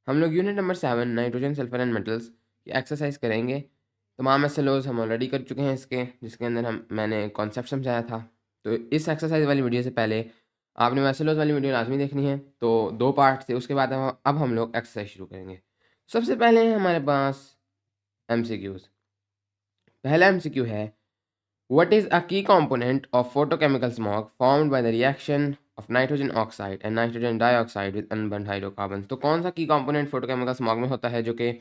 हम लोग unit number 7 nitrogen, sulphur and metals की एक्सरसाइज करेंगे। तमाम एसएलओज हम ऑलरेडी कर चुके हैं इसके, जिसके अंदर मैंने कॉन्सेप्ट समझाया था। तो इस एक्सरसाइज वाली वीडियो से पहले आपने एसएलओज वाली वीडियो लाजमी देखनी है। तो 2 पार्ट थे, उसके बाद अब हम लोग एक्सरसाइज शुरू करेंगे। सबसे पहले है हमारे पास एमसीक्यूज। पहला एमसीक्यू है, व्हाट इज अ की component of photochemical smog formed by the reaction of nitrogen oxide and nitrogen dioxide with unburned hydrocarbons. तो कौन सा की कंपोनेंट फोटोकेमिकल स्मॉग में होता है, जो कि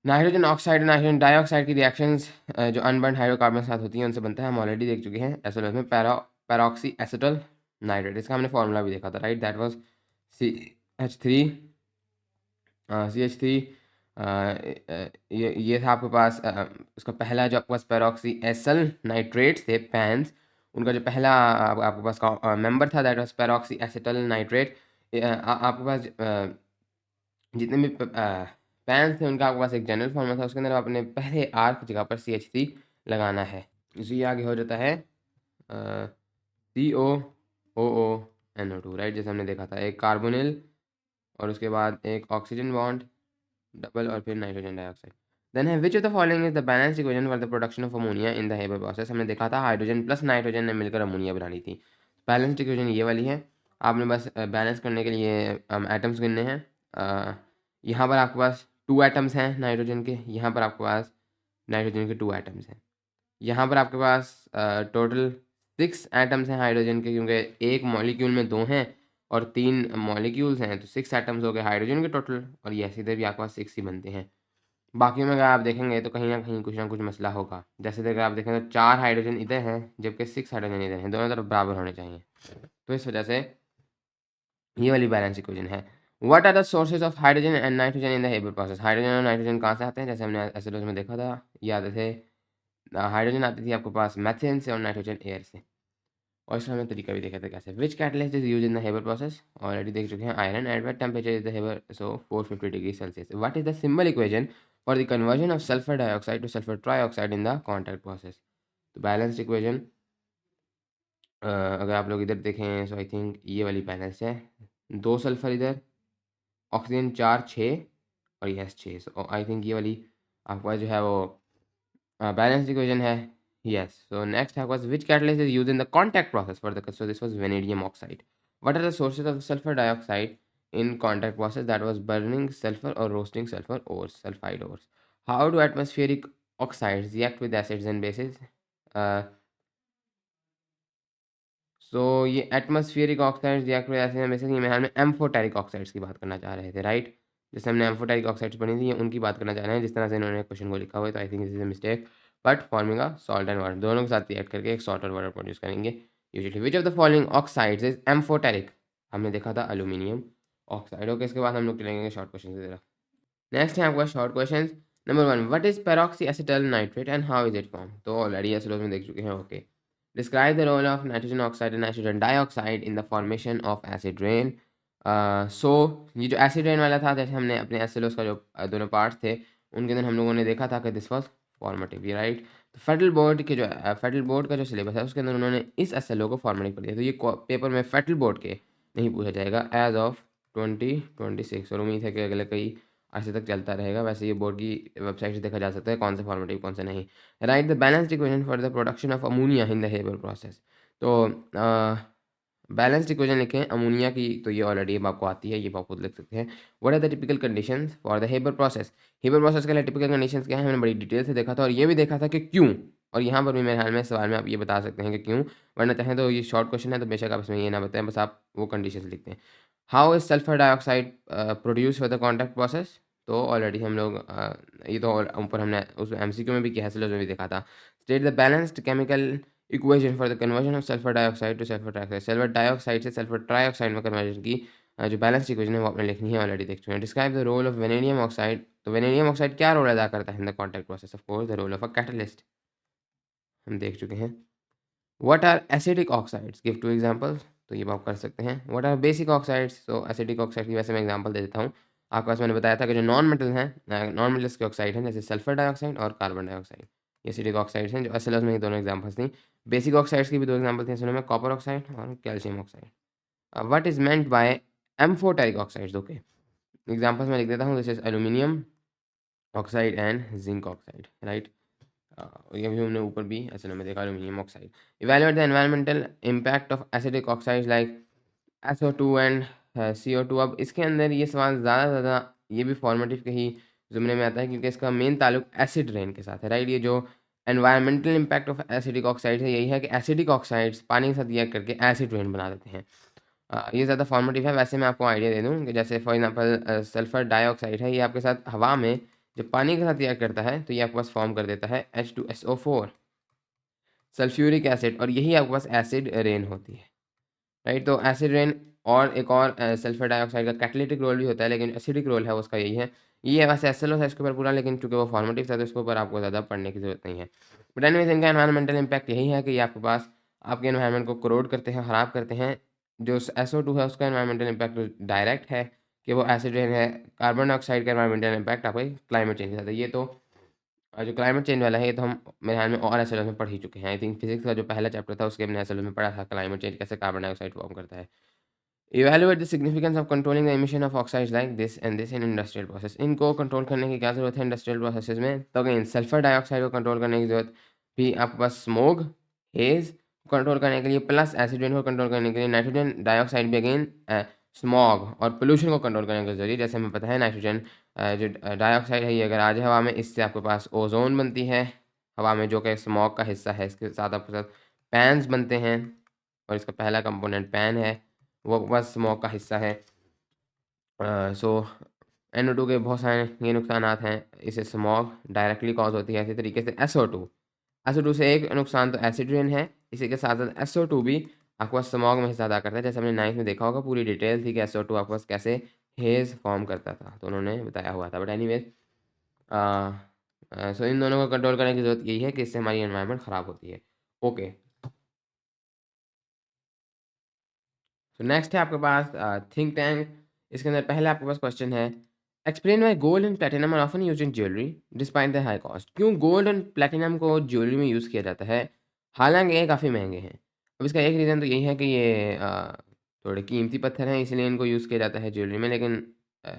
नाइट्रोजन ऑक्साइड और नाइट्रोजन डाइऑक्साइड की रिएक्शंस जो अनबर्न्ड हाइड्रोकार्बन के साथ होती हैं उनसे बनता है। हम ऑलरेडी देख चुके हैं एसएलओ में पैरोक्सी एसिटल नाइट्रेट। इसका हमने फॉर्मूला भी देखा था, right? That was CH3 CH3। ये था आपके पास उसका पहला जो आपके पास पैरोक्सी एसल नाइट्रेट्स थे, पैंस, उनका जो पहला आपके पास मेंबर था दैट वाज पैरोक्सी एसिटल नाइट्रेट। आपके पास जितने भी पैंस थे उनका आपके पास एक जनरल फॉर्मूला था, उसके अंदर आपने पहले आर की जगह पर CH3 लगाना है। इसी आगे हो जाता है COOO NO2, राइट? जैसे हमने देखा था, एक कार्बोनिल और उसके बाद एक ऑक्सीजन बॉन्ड डबल और फिर नाइट्रोजन डाइऑक्साइड। देन है which of the following is the balanced equation for the production of ammonia in the Haber process. हमने देखा था हाइड्रोजन प्लस नाइट्रोजन ने मिलकर अमोनिया बनानी थी। बैलेंस्ड इक्वेशन ये वाली है। आपने बस बैलेंस करने के लिए एटम्स गिनने हैं। यहाँ पर आपके पास 2 एटम्स हैं नाइट्रोजन के, यहाँ पर आपके पास नाइट्रोजन के 2 एटम्स हैं, यहाँ पर आपके पास टोटल 6 एटम्स हैं हाइड्रोजन के, क्योंकि एक मॉलिक्यूल में 2 हैं और 3 मॉलिक्यूल्स हैं, तो 6 एटम्स हो गए हाइड्रोजन के टोटल। और ये इधर भी आपके पास 6 ही बनते हैं। बाकी में अगर आप देखेंगे तो कहीं ना कुछ मसला होगा। जैसे अगर आप देखें तो 4 हाइड्रोजन इधर हैं जबकि 6 हाइड्रोजन इधर हैं, दोनों तरफ बराबर होने चाहिए। तो इस वजह से ये वाली बैलेंस इक्वेशन है। What are the sources of hydrogen and nitrogen in the Haber process. Hydrogen और नाइट्रोजन कहाँ से आते हैं? जैसे हमने एसिडोज में देखा था, ये आते थे, हाइड्रोजन आती थी आपके पास मैथेन से और नाइट्रोजन एयर से। और इसका हमने तरीका भी देखा था कैसे। Which catalyst is use in the Haber process, already देख चुके हैं। Iron at what temperature is the Haber, so 450 degree Celsius. What is the symbol equation for the conversion of sulphur dioxide to sulphur trioxide in the contact process. तो balanced equation अगर आप लोग इधर देखें सो I think ये वाली balance है। 2 sulphur इधर, ऑक्सीजन 4 6 और ये 6। सो आई थिंक ये वाली आपके पास जो है वो बैलेंस्ड इक्वेशन है। Yes. So next was which catalyst is used in the contact process for the, so this was vanadium oxide. What are the sources of sulfur dioxide in contact process? That was burning sulfur or roasting sulfur ores, sulfide ores. How do atmospheric oxides react with acids and bases? Uh, ये atmospheric oxides react with acid and bases, ये हम amphoteric oxides की बात करना चाह रहे थे, right? जैसे हमने एम्फोटेरिक ऑक्साइड्स पढ़ी थी, ये उनकी बात करना चाह रहे हैं जिस तरह से इन्होंने क्वेश्चन को लिखा हुआ है। तो I think this is a mistake, but forming a salt and water, दोनों के साथ रिएक्ट करके एक सॉल्ट और वाटर प्रोड्यूस करेंगे usually. Which of the following oxides is amphoteric? हमने देखा था एल्यूमिनियम ऑक्साइड। ओके, इसके बाद हम लोग चलेंगे शॉर्ट क्वेश्चन की तरफ। नेक्स्ट है आपका short question number 1, what is peroxy acetyl nitrate and how is it form? तो ऑलरेडी एसिडोज में देख चुके हैं। Okay, describe the role of nitrogen oxide and nitrogen dioxide in the formation of acid rain. So ये जो acid rain वाला था, जैसे हमने अपने एसिडोज का जो दोनों पार्ट्स थे उनके अंदर हम लोगों ने देखा था कि दिस वॉज फॉर्मेटिव, राइट? तो फेडरल बोर्ड के जो फेडरल बोर्ड का जो सिलेबस है उसके अंदर उन्होंने इस एसएलओ को फॉर्मेटिव कर दिया। तो ये पेपर में फेडरल बोर्ड के नहीं पूछा जाएगा एज ऑफ 2026, और उम्मीद है कि अगले कई अर्से तक चलता रहेगा। वैसे ये बोर्ड की वेबसाइट से देखा जा सकता है कौन से फॉर्मेटिव कौन से नहीं। Write the balanced equation for the production of ammonia in the Haber process. तो बैलेंस्ड इक्वेशन लिखें अमोनिया की, तो ये ऑलरेडी आपको आती है, ये आप खुद लिख सकते हैं। What are the typical conditions for the Haber process? Haber process के लिए टिपिकल कंडीशंस क्या है, हमने बड़ी डिटेल से देखा था, और ये भी देखा था कि क्यों। और यहाँ पर भी मेरे ख्याल में सवाल में आप ये बता सकते हैं कि क्यों, वरना चाहें तो ये शॉर्ट क्वेश्चन है तो बेशक आप इसमें ये ना बताएं, बस आप वो कंडीशंस लिखते हैं। How is sulphur dioxide produce for the contact process? तो ऑलरेडी हम लोग ये तो ऊपर हमने उस एमसीक्यू में भी किया है, में भी देखा था। State the balanced chemical equation for the conversion of sulphur dioxide to sulphur trioxide. Sulphur dioxide से सल्फर ट्राइऑक्साइड में कन्वर्जन की जो बैलेंस्ड इक्वेशन है वो आपने लिखनी है, ऑलरेडी देख चुके हैं। Describe the role of vanadium oxide. तो वेनेडियम ऑक्साइड क्या रोल अदा करता है in the contact process? Of course the role of a catalyst, हम देख चुके हैं। What are acidic oxides? Give 2 examples. तो ये आप कर सकते हैं। What are basic oxides? तो एसिडिक ऑक्साइड की वैसे मैं एग्जांपल दे देता हूँ। आपके पास मैंने बताया था कि जो नॉन मेटल हैं, नॉन मेटल्स के ऑक्साइड हैं, जैसे सल्फर डाइऑक्साइड और कार्बन डाइऑक्साइड, ये एसिडिक ऑक्साइड्स हैं। जो एसएलएस में ये दोनों एग्जांपल्स थी। बेसिक ऑक्साइड्स की भी 2 एग्जांपल थी असल में, कॉपर ऑक्साइड और calcium oxide. What is meant by amphoteric oxides? Okay, examples मैं लिख देता हूँ, this is aluminium oxide and zinc oxide, right. ये भी हमने ऊपर भी ऐसे में देखा, aluminium oxide. Evaluate the environmental impact of acidic oxides like SO2 and CO2। अब इसके अंदर ये सवाल ज़्यादा से ज़्यादा ये भी फॉर्मेटिव के ही ज़ुमरे में आता है, क्योंकि इसका मेन ताल्लुक एसिड रेन के साथ है, राइट। ये जो environmental impact of acidic oxide है, यही है कि एसिडिक ऑक्साइड्स पानी के साथ रिएक्ट करके एसिड रेन बना देते हैं। ये ज़्यादा फॉर्मेटिव है। वैसे मैं आपको आइडिया दे दूँ कि जैसे फॉर एग्जांपल सल्फर डाइऑक्साइड है, ये आपके साथ हवा में जब पानी के साथ रिएक्ट करता है तो ये आपके पास फॉर्म कर देता है H2SO4 सल्फ्यूरिक एसिड, और यही आपके पास एसिड रेन होती है, राइट। तो एसिड रेन और एक और सल्फर डाइऑक्साइड का कैटालिटिक रोल भी होता है, लेकिन एसिडिक रोल है उसका यही है। ये वैसे SLO है इसके ऊपर पूरा, लेकिन चूंकि वो फॉर्मेटिव था तो इसके ऊपर आपको ज़्यादा पढ़ने की ज़रूरत नहीं है। बट एनीवेज इनका एनवायरमेंटल इम्पैक्ट यही है कि ये आपके पास आपके एनवायरनमेंट को करोड करते हैं, ख़राब करते हैं। जो SO2 है उसका एनवायरमेंटल इम्पैक्ट डायरेक्ट है कि वो एसिड रेन है। कार्बन डाइऑक्साइड का एनवायरमेंटल इम्पैक्ट आपको क्लाइमेट चेंज के साथ है। ये तो जो क्लाइमेट चेंज वाला है ये तो हम मेरे ख्याल में और एसएलओ में पढ़ ही चुके हैं। आई थिंक फिजिक्स का जो पहला चैप्टर था उसके हमने एसएलओ में पढ़ा था, क्लाइमेट चेंज कैसे कार्बन डाइऑक्साइड फॉर्म करता है। Evaluate the significance of controlling the emission of oxides like this and this in industrial process. इनको कंट्रोल करने की क्या ज़रूरत है इंडस्ट्रियल प्रोसेसेस में? तो अगेन सल्फर डाइऑक्साइड को कंट्रोल करने की ज़रूरत भी आपके पास, स्मोग हेज कंट्रोल करने के लिए, प्लस एसिड रेन को कंट्रोल करने के लिए नाइट्रोजन डाइऑक्साइड भी अगेन स्मॉग और पोल्यूशन को कंट्रोल करने के जरिए। जैसे हमें पता है नाइट्रोजन जो डाइऑक्साइड है ये अगर आ जाए हवा में, इससे आपके पास ओजोन बनती है हवा में, जो कि स्मॉग का हिस्सा है। इसके साथ आपके साथ पैन्स बनते हैं, और इसका पहला कंपोनेंट पैन है, वो बस स्मॉग का हिस्सा है। सो NO2 के बहुत सारे ये नुकसानात हैं। इससे स्मॉग डायरेक्टली कॉज होती है। इसी तरीके से SO2 से एक नुकसान तो एसिड रेन है, इसी के साथ साथ SO2 भी आपके पास स्मॉग में हिस्सा अदा करता है। जैसे हमने 9th में देखा होगा, पूरी डिटेल थी कि SO2 आपके पास कैसे हेज फॉर्म करता था, तो उन्होंने बताया हुआ था। बट एनीवेज सो इन दोनों को कंट्रोल करने की ज़रूरत यही है कि इससे हमारी एनवायरनमेंट ख़राब होती है। ओके, तो नेक्स्ट है आपके पास थिंक टैंक। इसके अंदर पहले आपके पास क्वेश्चन है, explain why gold and platinum are often used in jewellery despite the high cost. क्यों गोल्ड एंड प्लेटिनम को ज्वेलरी में यूज़ किया जाता है हालांकि ये काफ़ी महंगे हैं? अब इसका एक रीज़न तो यही है कि ये थोड़े कीमती पत्थर हैं, इसलिए इनको यूज़ किया जाता है ज्वेलरी में। लेकिन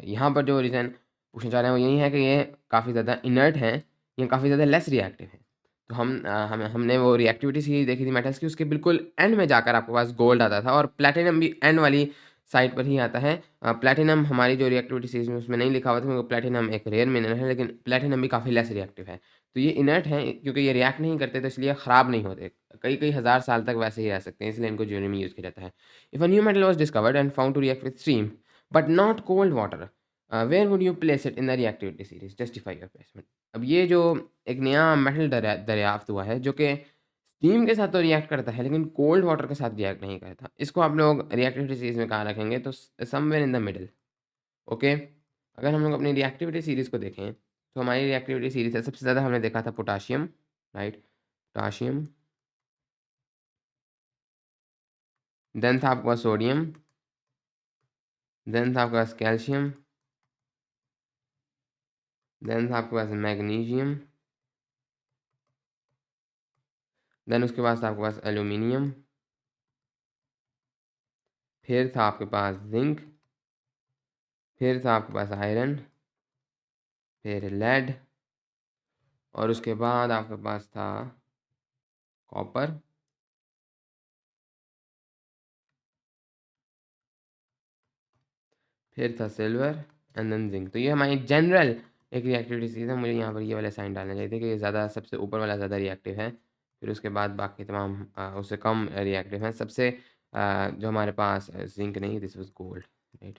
यहाँ पर जो रीज़न पूछना चाह रहे हैं वो यही है कि ये काफ़ी ज़्यादा इनर्ट हैं, ये काफ़ी ज़्यादा लेस रिएक्टिव हैं। तो हमने वो रिएक्टिविटी सीरीज़ देखी थी मेटल्स की, उसके बिल्कुल एंड में जाकर आपके पास गोल्ड आता था, और प्लैटिनम भी एंड वाली साइड पर ही आता है। प्लैटिनम हमारी जो रिएक्टिविटी सीरीज़ में उसमें नहीं लिखा हुआ था, क्योंकि प्लैटिनम एक रेयर मिनरल है, लेकिन प्लैटिनम भी काफ़ी लेस रिएक्टिव है। तो ये इनर्ट हैं, क्योंकि ये रिएक्ट नहीं करते तो इसलिए ख़राब नहीं होते, कई-कई हज़ार साल तक वैसे ही रह सकते हैं, इसलिए इनको ज्वेलरी में यूज़ किया जाता है। If a new metal was discovered and found to react with steam but not cold water, where would you place it in the reactivity series? Justify your placement. अब ये जो एक नया मेटल दरियाफ्त हुआ है जो कि स्टीम के साथ तो रिएक्ट करता है, लेकिन कोल्ड वाटर के साथ रिएक्ट नहीं करता। इसको आप लोग रिएक्टिविटी सीरीज़ में कहाँ रखेंगे? तो somewhere in the middle. Okay, अगर हम लोग अपनी रिएक्टिविटी सीरीज़ को देखें तो हमारी रिएक्टिविटी सीरीज़ है, सबसे ज़्यादा हमने देखा था पोटाशियम, राइट, पोटाशियम, देन था आपके पास सोडियम, देन था आपके पास कैल्शियम, देन था आपके पास मैग्नीशियम, देन उसके बाद था आपके पास एल्यूमिनियम, फिर था आपके पास जिंक, फिर था आपके पास आयरन, फिर लेड, और उसके बाद आपके पास था कॉपर, फिर था सिल्वर एंड देन जिंक। तो ये हमारी जनरल एक रिएक्टिविटी चीज़ है। मुझे यहाँ पर ये वाले साइन डालने चाहिए थे कि ये ज़्यादा सबसे ऊपर वाला ज़्यादा रिएक्टिव है, फिर उसके बाद बाकी तमाम उससे कम रिएक्टिव हैं। सबसे जो हमारे पास जिंक नहीं, दिस वाज गोल्ड, राइट।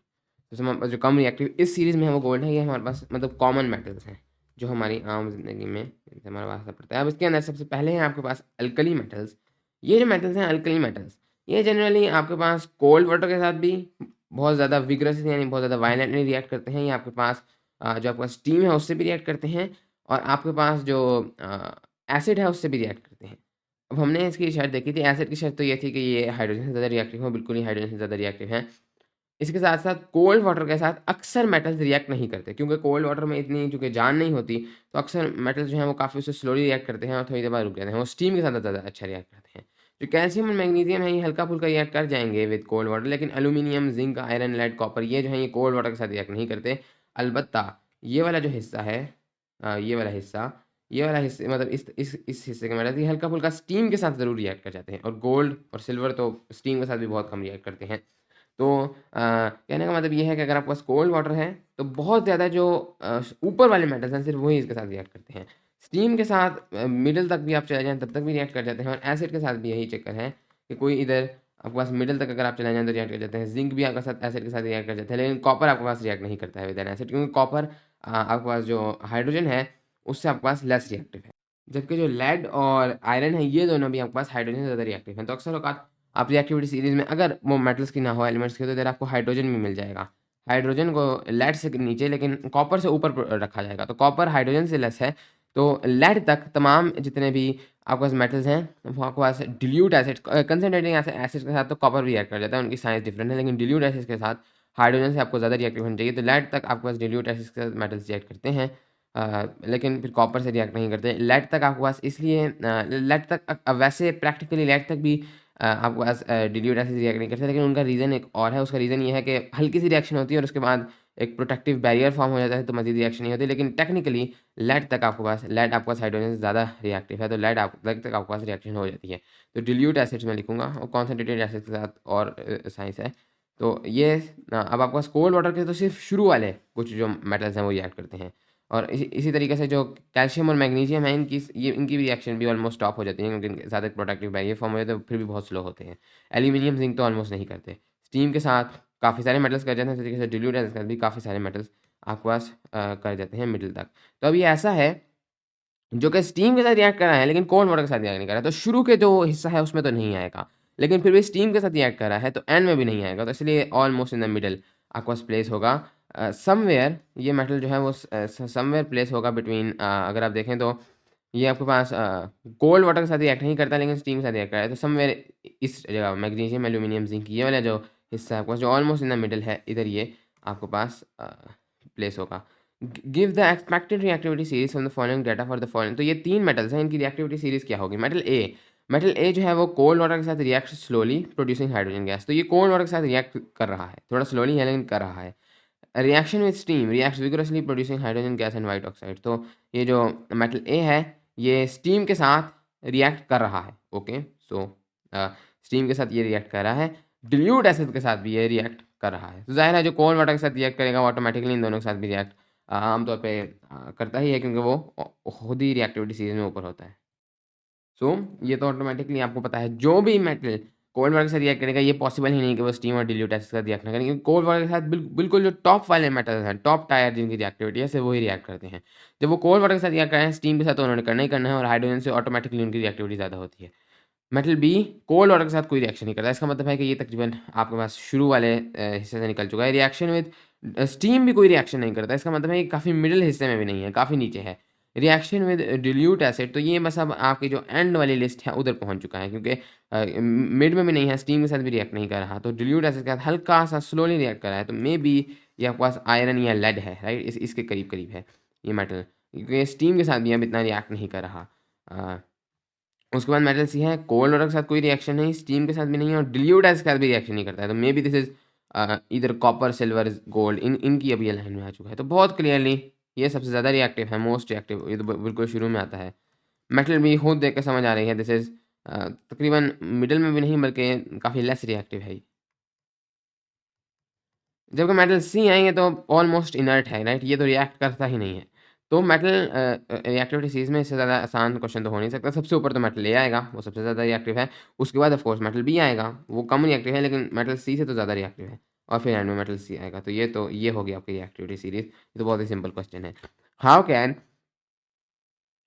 तो हमारे पास जो कम रिएक्टिव इस सीरीज़ में है वो गोल्ड है। ये हमारे पास मतलब कॉमन मेटल्स हैं जो हमारी आम जिंदगी में इनसे हमारा वास्ता पड़ता है। अब इसके अंदर सबसे पहले हैं आपके पास अल्कली मेटल्स। ये जो मेटल्स हैं अल्कली मेटल्स, ये जनरली आपके पास कोल्ड वाटर के साथ भी बहुत ज़्यादा विग्रस यानी बहुत ज़्यादा वायलेंटली रिएक्ट करते हैं। ये आपके पास जो आपका स्टीम है उससे भी रिएक्ट करते हैं, और आपके पास जो एसिड है उससे भी रिएक्ट करते हैं। अब हमने इसकी शर्त देखी थी, एसिड की शर्त तो ये थी कि ये हाइड्रोजन से ज़्यादा रिएक्टिव हो, बिल्कुल ही हाइड्रोजन से ज़्यादा रिएक्टिव हैं। इसके साथ-साथ कोल्ड वाटर के साथ अक्सर मेटल्स रिएक्ट नहीं करते, क्योंकि कोल्ड वाटर में इतनी चूँकि जान नहीं होती, तो अक्सर मेटल्स जो हैं वो काफ़ी उससे स्लोली रिएक्ट करते हैं और थोड़ी देर बाद रुक जाते हैं। वो स्टीम के साथ ज़्यादा अच्छा रिएक्ट करते हैं। जो कैल्शियम और मैग्नीशियम है ये हल्का-फुल्का रिएक्ट कर जाएँगे विद कोल्ड वाटर, लेकिन aluminium, zinc, iron, lead, copper ये जो है ये कोल्ड वाटर के साथ रिएक्ट नहीं करते। अलबत्ता ये वाला जो हिस्सा है ये वाला हिस्से मतलब इस हिस्से का मतलब ये हल्का-फुल्का स्टीम के साथ ज़रूर रिएक्ट कर जाते हैं, और गोल्ड और सिल्वर तो स्टीम के साथ भी बहुत कम रिएक्ट करते हैं। तो कहने का मतलब ये है कि अगर आपके पास कोल्ड वाटर है, तो बहुत ज़्यादा जो ऊपर वाले मेटल्स हैं सिर्फ़ वही इसके साथ रिएक्ट करते हैं। स्टीम के साथ मिडल तक भी आप चले जाएँ तब तक भी रिएक्ट कर जाते हैं, और एसिड के साथ भी यही चक्कर है कि कोई इधर आपके पास मिडल तक अगर आप चले जाएँ तो रिएक्ट कर जाते हैं। ज़िंक भी आपके साथ एसिड के साथ रिएक्ट कर जाता है, लेकिन कॉपर आपके पास रिएक्ट नहीं करता है विद एन एसिड, क्योंकि कॉपर आपके पास जो हाइड्रोजन है उससे आपके पास लेस रिएक्टिव है। जबकि जो लेड और आयरन है ये दोनों भी आपके पास हाइड्रोजन से ज़्यादा रिएक्टिव हैं। तो अक्सर औक़ात आप रिएक्टिविटी सीरीज़ में अगर वो मेटल्स की ना हो, एलिमेंट्स की, तो इधर आपको हाइड्रोजन भी मिल जाएगा। हाइड्रोजन को लेड से नीचे लेकिन कॉपर से ऊपर रखा जाएगा। तो कॉपर हाइड्रोजन से लेस है, तो लेड तक तमाम जितने भी आपके पास मेटल्स हैं वो आपके पास डिल्यूट एसिड कंसंट्रेटिंग एसिड के साथ तो कॉपर भी रिएक्ट कर जाता है, उनकी साइज़ डिफरेंट है, लेकिन डिल्यूट एसिड के साथ हाइड्रोजन से आपको ज़्यादा रिएक्टिव होनी चाहिए। तो लेड तक आपके पास डिल्यूट एसिड के साथ मेटल्स रिएक्ट करते हैं, लेकिन फिर कॉपर से रिएक्ट नहीं करते। लेड तक आपके पास इसलिए लेड तक वैसे प्रैक्टिकली लेड तक भी आपके पास डिल्यूट एसिड रिएक्ट नहीं करते, लेकिन उनका रीज़न एक और है। उसका रीज़न ये है कि हल्की सी रिएक्शन होती है और उसके बाद एक प्रोटेक्टिव बैरियर फॉर्म हो जाता है, तो मज़ीद रिएक्शन नहीं होती। लेकिन टेक्निकली लेड आपके पास हाइड्रोजन से ज़्यादा रिएक्टिव है, तो लेड तक आपके पास रिएक्शन हो जाती है। तो डिल्यूट एसिड्स मैं लिखूँगा और कॉन्सन्ट्रेटेड एसिड के साथ और साइंस है। तो ये अब आपके पास कोल्ड वाटर के तो सिर्फ़ शुरू वाले कुछ जो मेटल्स हैं वो रिएक्ट करते हैं, और इसी तरीके से जो कैल्शियम और मैग्नीशियम है इनकी भी रिएक्शन भी ऑलमोस्ट स्टॉप हो जाती है, क्योंकि इनके साथ एक प्रोटेक्टिव बैरियर फॉर्म हो जाता है, तो फिर भी बहुत स्लो होते हैं। एल्यूमीनियम, ज़िंक तो ऑलमोस्ट नहीं करते। स्टीम के साथ काफ़ी सारे मेटल्स कर जाते हैं, इसी तरीके से डिल्यूट एसिड के साथ भी काफ़ी सारे मेटल्स आपके पास कर जाते हैं मिडल तक। तो अब ये ऐसा है जो कि स्टीम के साथ रिएक्ट कर रहा है, लेकिन कोल्ड वाटर के साथ रिएक्ट नहीं कर रहा है। तो शुरू के जो हिस्सा है उसमें तो नहीं आएगा, लेकिन फिर भी स्टीम के साथ रिएक्ट कर रहा है तो एंड में भी नहीं आएगा। तो इसलिए ऑलमोस्ट इन द मिडल आपके पास प्लेस होगा समवेयर। ये मेटल जो है वो समवेयर प्लेस होगा बिटवीन अगर आप देखें तो ये आपके पास कोल्ड वाटर के साथ रिएक्ट नहीं करता, लेकिन स्टीम के साथ रिएक्ट कर रहा है। तो समवेयर इस जगह मैग्नीशियम, एल्यूमीनियम, ज़िंक ये वाला जो हिस्सा है आपके पास जो ऑलमोस्ट इन द मिडल है, इधर ये आपके पास प्लेस होगा। Give the expected reactivity series from the following data for the following. तो ये 3 मेटल्स हैं, इनकी रिएक्टिविटी सीरीज क्या होगी? मेटल ए जो है वो कोल्ड वाटर के साथ react slowly producing hydrogen gas. तो ये कोल्ड वाटर के साथ रिएक्ट कर रहा है, थोड़ा स्लोली है लेकिन कर रहा है। Reaction with steam reacts vigorously producing hydrogen gas and white oxide. तो ये जो मेटल ए है ये स्टीम के साथ रिएक्ट कर रहा है। ओके, सो स्टीम के साथ ये रिएक्ट कर रहा है, डिल्यूट एसिड के साथ भी ये रिएक्ट कर रहा है। तो ज़ाहिर है जो कोल्ड वाटर के साथ रिएक्ट करेगा वो ऑटोमेटिकली इन दोनों के साथ भी रिएक्ट आमतौर पे करता ही है, क्योंकि वो खुद ही रिएक्टिविटी सीरीज में ऊपर होता है। सो ये तो ऑटोमेटिकली आपको पता है जो भी मेटल कोल्ड वाटर के साथ रिएक्ट करेगा ये पॉसिबल ही नहीं कि वो स्टीम और डिल्यूट एसिड के साथ रिएक्ट ना करें, क्योंकि कोल्ड वाटर के साथ बिल्कुल जो टॉप वाले मेटल्स हैं, टॉप टायर जिनकी रिएक्टिविटी है सिर्फ वही रिएक्ट करते हैं। जब वो कोल्ड वाटर के साथ रिएक्ट कर रहे हैं स्टीम के साथ तो उन्होंने करना ही करना है, और हाइड्रोजन से ऑटोमेटिकली उनकी रिएक्टिविटी ज़्यादा होती है। मेटल बी कोल्ड वाटर के साथ कोई रिएक्शन नहीं करता। इसका मतलब है कि ये तकरीबन आपके पास शुरू वाले हिस्से से निकल चुका है। रिएक्शन विद स्टीम भी कोई रिएक्शन नहीं करता। इसका मतलब है कि काफ़ी मिडल हिस्से में भी नहीं है, काफ़ी नीचे है। रिएक्शन विद डिल्यूट एसिड तो ये बस अब आपकी जो एंड वाली लिस्ट है उधर पहुँच चुका है, क्योंकि मिड में भी नहीं है, स्टीम के साथ भी रिएक्ट नहीं कर रहा। तो डिल्यूट एसिड के साथ हल्का-सा स्लोली रिएक्ट कर रहा है। तो मेबी ये आपके पास आयरन या लेड है, राइट? इसके करीब-करीब है ये मेटल, क्योंकि स्टीम के साथ भी अब इतना रिएक्ट नहीं कर रहा। अ उसके बाद मेटल सी है, कोल्ड वाटर के साथ कोई रिएक्शन नहीं, स्टीम के साथ भी नहीं है और डिल्यूट एसिड के साथ भी रिएक्शन नहीं करता है। तो may be this is either copper, silver, gold इनकी अब ये लाइन में आ चुका है। तो बहुत क्लियरली ये सबसे ज़्यादा रिएक्टिव है, मोस्ट रिएक्टिव। ये तो बिल्कुल शुरू में आता है। मेटल भी खुद देख के समझ आ रही है दिस इज़ तकरीबन मिडल में भी नहीं बल्कि काफ़ी लेस रिएक्टिव है ये। जबकि मेटल सी है ये तो ऑलमोस्ट इनर्ट है, राइट? ये तो रिएक्ट करता ही नहीं है। तो मेटल रिएक्टिविटी सीरीज़ में इससे ज़्यादा आसान क्वेश्चन तो हो नहीं सकता। सबसे ऊपर तो मेटल ए आएगा, वो सबसे ज़्यादा रिएक्टिव है। उसके बाद ऑफ कोर्स मेटल बी आएगा, वो कम रिएक्टिव है लेकिन मेटल सी से तो ज़्यादा रिएक्टिव है। और फिर एंड में मेटल सी आएगा। तो ये हो गई आपकी रिएक्टिविटी सीरीज़। ये तो बहुत ही सिंपल क्वेश्चन है। How can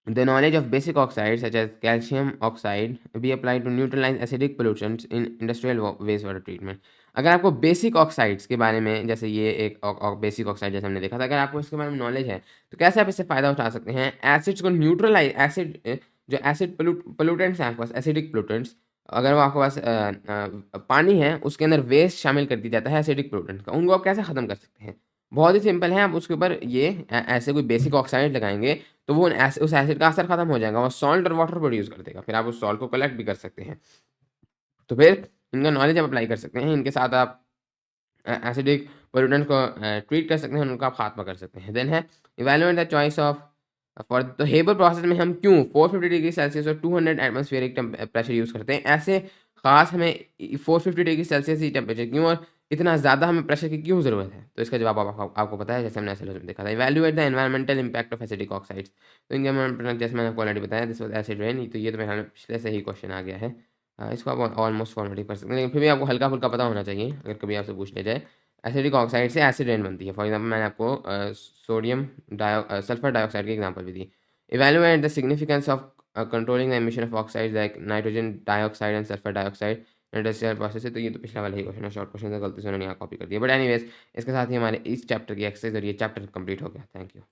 the knowledge of basic oxides such as calcium oxide be applied to neutralize acidic pollutants in industrial wastewater treatment। अगर आपको बेसिक ऑक्साइड्स के बारे में, जैसे ये एक बेसिक ऑक्साइड जैसे हमने देखा था, अगर आपको इसके बारे में नॉलेज है तो कैसे आप इससे फ़ायदा उठा सकते हैं? एसिड्स को न्यूट्रलाइज जो एसिड पोल्यूटेंट्स हैं आपके पास, एसिडिक पोल्यूटेंट्स, अगर वो आपके पास पानी है उसके अंदर वेस्ट शामिल कर दिया जाता है एसिडिक पोल्यूटेंट का, उनको आप कैसे ख़त्म कर सकते हैं? बहुत ही सिंपल है। आप उसके ऊपर ये ऐसे कोई बेसिक ऑक्साइड लगाएंगे तो वो उस एसिड का असर खत्म हो जाएगा, वो सॉल्ट और वाटर प्रोड्यूस कर देगा। फिर आप उस सॉल्ट को कलेक्ट भी कर सकते हैं। तो फिर इनका नॉलेज आप अप्लाई कर सकते हैं, इनके साथ आप एसिडिक पोल्यूटेंट्स को ट्रीट कर सकते हैं, उनका आप खात्मा कर सकते हैं। देन है evaluate the choice of for तो हेबर प्रोसेस में हम क्यों 450 डिग्री सेल्सियस और 200 एटमॉस्फेरिक प्रेशर यूज़ करते हैं? ऐसे ख़ास हमें 450 डिग्री सेल्सियस ही टेम्परेचर क्यों और इतना ज़्यादा हमें प्रेशर की क्यों ज़रूरत है? तो इसका जवाब आपको पता है, जैसे हमने एसएलओ में देखा था। Evaluate the environmental impact of acidic oxides. तो इनके जैसे मैंने आपको ऑलरेडी बताया, दिस वाज़ एसिड रेन, तो ये तो मेरे ख्याल में पिछले से ही क्वेश्चन आ गया है। इसको आप ऑलमोस्ट फॉर्मेटिव कर सकते हैं, लेकिन फिर भी आपको हल्का-फुल्का पता होना चाहिए, अगर कभी आपसे पूछ लिया जाए। एसिडिक ऑक्साइड से एसिड रेन बनती है। फॉर एग्ज़ाम्पल मैंने आपको सल्फर डाइऑक्साइड की एग्ज़ाम्पल भी दी। Evaluate the significance of controlling the emission of oxides like nitrogen dioxide and sulfur dioxide industrial process है। तो ये तो पिछला वाला ही क्वेश्चन है, शॉर्ट क्वेश्चन है, गलती से उन्होंने यहाँ कॉपी कर दिया। बट एनीवेज इसके साथ ही हमारे इस चैप्टर की एक्सरसाइज और ये चैप्टर कंप्लीट हो गया। Thank you.